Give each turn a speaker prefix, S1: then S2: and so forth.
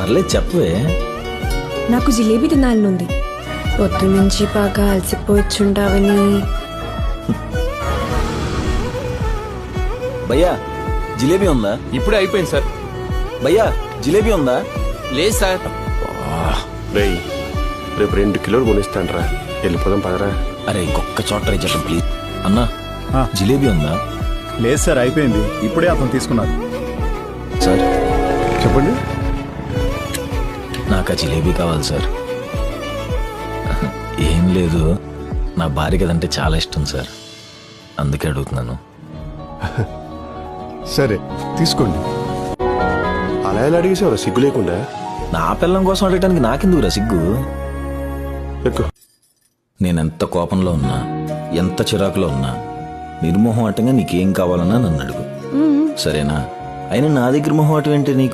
S1: పర్లేదు చెప్పవే.
S2: నాకు జిలేబీ తినాలనుంది. పొద్దు నుంచి బాగా అలసిపోయిచుంటావని.
S1: భయ్యా జిలేబీ ఉందా?
S3: ఇప్పుడే అయిపోయింది సార్.
S1: భయ్యా జిలేబీ ఉందా?
S3: లేదు సార్.
S4: రేయ్ రేపు 2 కిలోలు కొనిస్తాంట్రా, వెళ్ళిపోదాం పదరా.
S1: అరే ఇంకొక చోట ట్రై చేద్దాం ప్లీజ్. అన్నా జిలేబీ ఉందా?
S5: లేదు సార్, అయిపోయింది. ఇప్పుడే అతను తీసుకున్నారు.
S1: సార్
S4: చెప్పండి.
S1: నాకు ఆ జిలేబీ కావాలి సార్. ఏం లేదు, నా భార్యకి అదంటే చాలా ఇష్టం సార్, అందుకే అడుగుతున్నాను.
S4: సరే తీసుకోండి. అలా ఎలా అడిగేసావురా సిగ్గు లేకుండా?
S1: నా పిల్లం కోసం అడగడానికి నాకెందుకురా సిగ్గు?
S4: ఎక్కువ
S1: నేనెంత కోపంలో ఉన్నా, ఎంత చిరాకులో ఉన్నా, నిర్మోహమాటంగా నీకేం కావాలన్నా నన్ను అడుగు, సరేనా? అయినా నా దగ్గర మొహమాటం ఏంటి నీకు?